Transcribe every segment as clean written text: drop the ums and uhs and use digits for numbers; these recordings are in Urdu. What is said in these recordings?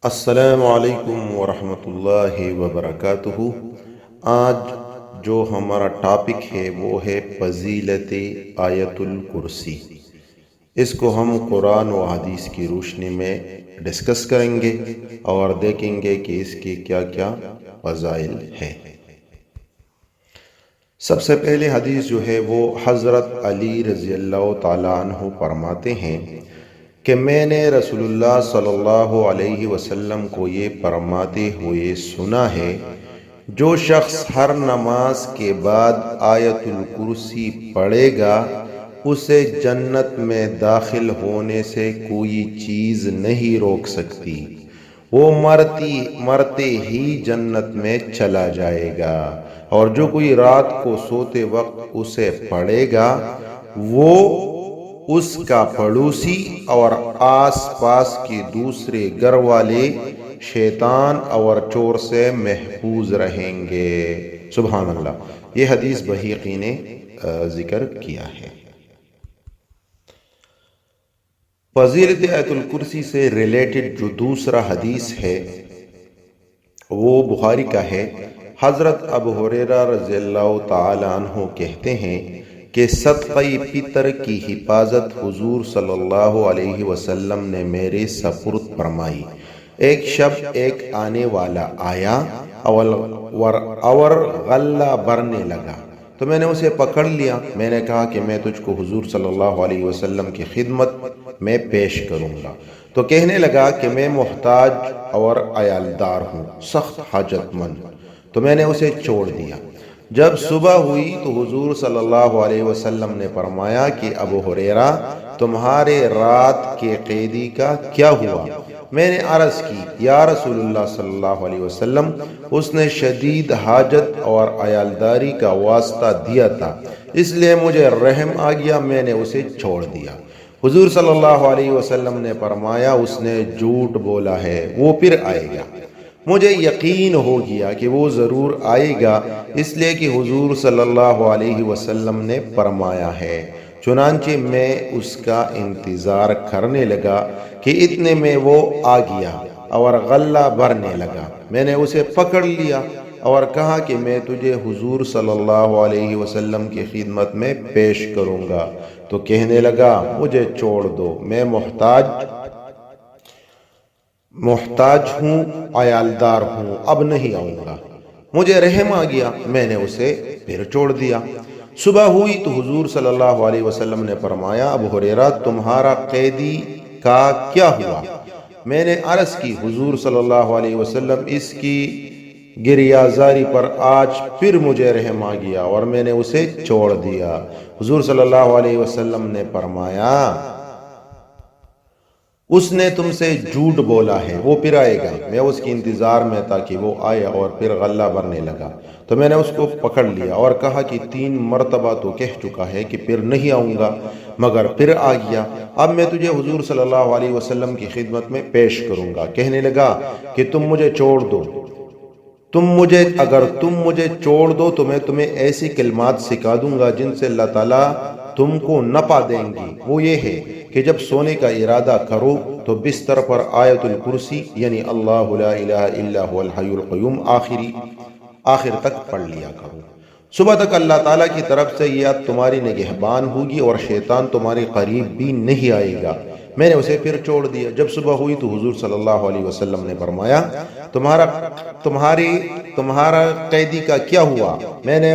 السلام علیکم ورحمۃ اللہ وبرکاتہ۔ آج جو ہمارا ٹاپک ہے وہ ہے فضیلت آیت الکرسی۔ اس کو ہم قرآن و حدیث کی روشنی میں ڈسکس کریں گے اور دیکھیں گے کہ اس کی کیا کیا فضائل ہیں۔ سب سے پہلے حدیث جو ہے وہ حضرت علی رضی اللہ تعالیٰ عنہ فرماتے ہیں کہ میں نے رسول اللہ صلی اللہ علیہ وسلم کو یہ فرماتے ہوئے سنا ہے، جو شخص ہر نماز کے بعد آیت الکرسی پڑھے گا اسے جنت میں داخل ہونے سے کوئی چیز نہیں روک سکتی، وہ مرتے ہی جنت میں چلا جائے گا، اور جو کوئی رات کو سوتے وقت اسے پڑھے گا وہ اس کا پڑوسی اور آس پاس کے دوسرے گھر والے شیطان اور چور سے محفوظ رہیں گے۔ سبحان اللہ۔ یہ حدیث بحیقی نے ذکر کیا ہے۔ فضیلت آیت الکرسی سے ریلیٹڈ جو دوسرا حدیث ہے وہ بخاری کا ہے۔ حضرت ابو ہریرہ رضی اللہ تعالی عنہ کہتے ہیں کہ صدقہ فطر کی حفاظت حضور صلی اللہ علیہ وسلم نے میرے سپرد فرمائی۔ ایک شب ایک آنے والا آیا اور غلہ بھرنے لگا تو میں نے اسے پکڑ لیا۔ میں نے کہا کہ میں تجھ کو حضور صلی اللہ علیہ وسلم کی خدمت میں پیش کروں گا، تو کہنے لگا کہ میں محتاج اور عیالدار ہوں، سخت حاجت مند، تو میں نے اسے چھوڑ دیا۔ جب صبح ہوئی تو حضور صلی اللہ علیہ وسلم نے فرمایا کہ ابو ہریرہ تمہارے رات کے قیدی کا کیا ہوا؟ میں نے عرض کی یا رسول اللہ صلی اللہ علیہ وسلم، اس نے شدید حاجت اور عیالداری کا واسطہ دیا تھا، اس لیے مجھے رحم آ گیا، میں نے اسے چھوڑ دیا۔ حضور صلی اللہ علیہ وسلم نے فرمایا اس نے جھوٹ بولا ہے، وہ پھر آئے گا۔ مجھے یقین ہو گیا کہ وہ ضرور آئے گا، اس لیے کہ حضور صلی اللہ علیہ وسلم نے فرمایا ہے۔ چنانچہ میں اس کا انتظار کرنے لگا کہ اتنے میں وہ آ گیا اور غلہ بھرنے لگا۔ میں نے اسے پکڑ لیا اور کہا کہ میں تجھے حضور صلی اللہ علیہ وسلم کی خدمت میں پیش کروں گا، تو کہنے لگا مجھے چھوڑ دو، میں محتاج ہوں، عیالدار ہوں، اب نہیں آؤں گا۔ مجھے رحم آ گیا، میں نے اسے پھر چھوڑ دیا۔ صبح ہوئی تو حضور صلی اللہ علیہ وسلم نے فرمایا ابو ہریرہ تمہارا قیدی کا کیا ہوا؟ میں نے عرض کی حضور صلی اللہ علیہ وسلم اس کی گریہ زاری پر آج پھر مجھے رحم آ گیا اور میں نے اسے چھوڑ دیا۔ حضور صلی اللہ علیہ وسلم نے فرمایا اس نے تم سے جھوٹ بولا ہے، وہ پھر آئے گا۔ میں اس کے انتظار میں تھا کہ وہ آئے اور پھر غلہ بھرنے لگا، تو میں نے اس کو پکڑ لیا اور کہا کہ 3 مرتبہ تو کہہ چکا ہے کہ پھر نہیں آؤں گا، مگر پھر آ گیا۔ اب میں تجھے حضور صلی اللہ علیہ وسلم کی خدمت میں پیش کروں گا۔ کہنے لگا کہ تم مجھے چھوڑ دو، اگر تم مجھے چھوڑ دو تو میں تمہیں ایسی کلمات سکھا دوں گا جن سے اللہ تعالیٰ تم کو نفع دیں گی۔ وہ یہ ہے کہ جب سونے کا ارادہ کرو تو بستر پر آیت الکرسی یعنی اللہ لا الہ الا هو الحی القیوم آخر تک پڑھ لیا کرو۔ صبح تک اللہ تعالیٰ کی طرف سے یہ تمہاری نگہبان ہوگی اور شیطان تمہارے قریب بھی نہیں آئے گا۔ میں نے اسے پھر چھوڑ دیا۔ جب صبح ہوئی تو حضور صلی اللہ علیہ وسلم نے فرمایا تمہارا قیدی کا کیا ہوا؟ میں نے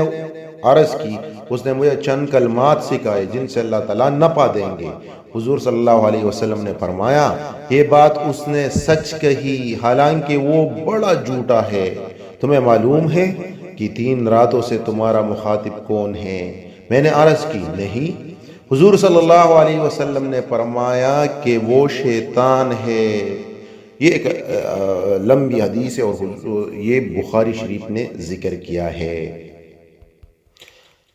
عرض کی اس نے مجھے چند کلمات سکھائے جن سے اللہ تعالیٰ نفع دیں گے۔ حضور صلی اللہ علیہ وسلم نے فرمایا یہ بات اس نے سچ کہی، حالانکہ وہ بڑا جھوٹا ہے۔ تمہیں معلوم ہے کہ 3 راتوں سے تمہارا مخاطب کون ہے؟ میں نے عرض کی نہیں۔ حضور صلی اللہ علیہ وسلم نے فرمایا کہ وہ شیطان ہے۔ یہ ایک لمبی حدیث ہے اور یہ بخاری شریف نے ذکر کیا ہے۔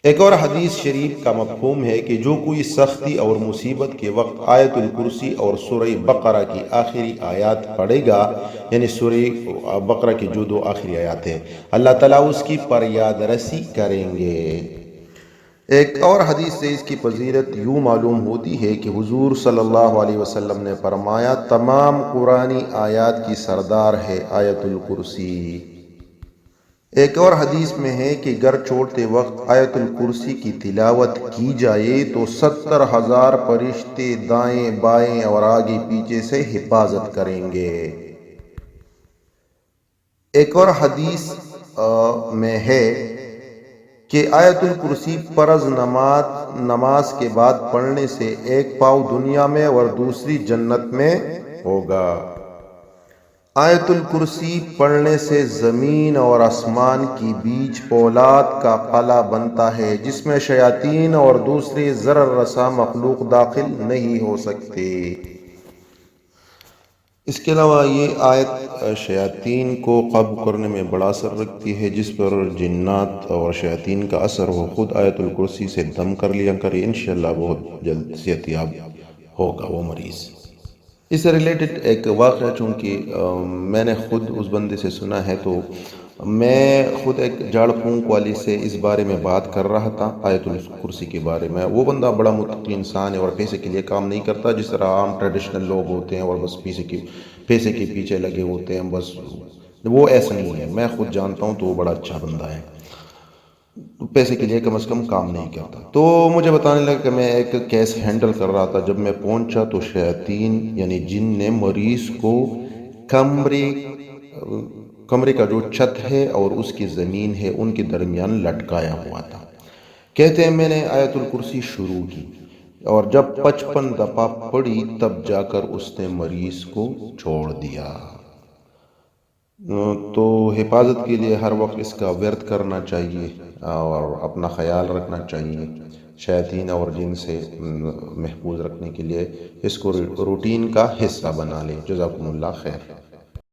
ایک اور حدیث شریف کا مفہوم ہے کہ جو کوئی سختی اور مصیبت کے وقت آیت الکرسی اور سورہ بقرہ کی آخری آیات پڑھے گا، یعنی سورہ بقرہ کی جو 2 آخری آیات ہیں، اللہ تعالیٰ اس کی فریاد رسی کریں گے۔ ایک اور حدیث سے اس کی فضیلت یوں معلوم ہوتی ہے کہ حضور صلی اللہ علیہ وسلم نے فرمایا تمام قرآنی آیات کی سردار ہے آیت الکرسی۔ ایک اور حدیث میں ہے کہ گھر چھوڑتے وقت آیت الکرسی کی تلاوت کی جائے تو 70,000 فرشتے دائیں بائیں اور آگے پیچھے سے حفاظت کریں گے۔ ایک اور حدیث میں ہے کہ آیت الکرسی فرض نماز کے بعد پڑھنے سے ایک پاؤں دنیا میں اور دوسری جنت میں ہوگا۔ آیت الکرسی پڑھنے سے زمین اور آسمان کی بیچ پولاد کا قلعہ بنتا ہے جس میں شیاطین اور دوسری ضرر رساں مخلوق داخل نہیں ہو سکتے۔ اس کے علاوہ یہ آیت شیاطین کو قابو کرنے میں بڑا اثر رکھتی ہے، جس پر جنات اور شیاطین کا اثر ہو خود آیت الکرسی سے دم کر لیا کرے، انشاءاللہ بہت جلد صحت یاب ہوگا وہ مریض۔ اس سے ریلیٹڈ ایک واقعہ چونکہ میں نے خود اس بندے سے سنا ہے، تو میں خود ایک جھاڑ پھونک والی سے اس بارے میں بات کر رہا تھا آیت الکرسی کے بارے میں۔ وہ بندہ بڑا متقی انسان ہے اور پیسے کے لیے کام نہیں کرتا جس طرح عام ٹریڈیشنل لوگ ہوتے ہیں اور بس پیسے کے پیچھے لگے ہوتے ہیں، بس وہ ایسا نہیں ہے۔ میں خود جانتا ہوں تو وہ بڑا اچھا بندہ ہے، پیسے کے لیے کم از کم کام نہیں کرتا۔ تو مجھے بتانے لگا کہ میں ایک کیس ہینڈل کر رہا تھا، جب میں پہنچا تو شیاطین یعنی جن نے مریض کو کمرے کا جو چھت ہے اور اس کی زمین ہے ان کے درمیان لٹکایا ہوا تھا۔ کہتے ہیں میں نے آیت الکرسی شروع کی اور جب 55 دفعہ پڑھی تب جا کر اس نے مریض کو چھوڑ دیا۔ تو حفاظت کے لیے ہر وقت اس کا ورد کرنا چاہیے اور اپنا خیال رکھنا چاہیے، شیاطین اور جن سے محفوظ رکھنے کے لیے اس کو روٹین کا حصہ بنا لیں۔ جزاکم اللہ خیر۔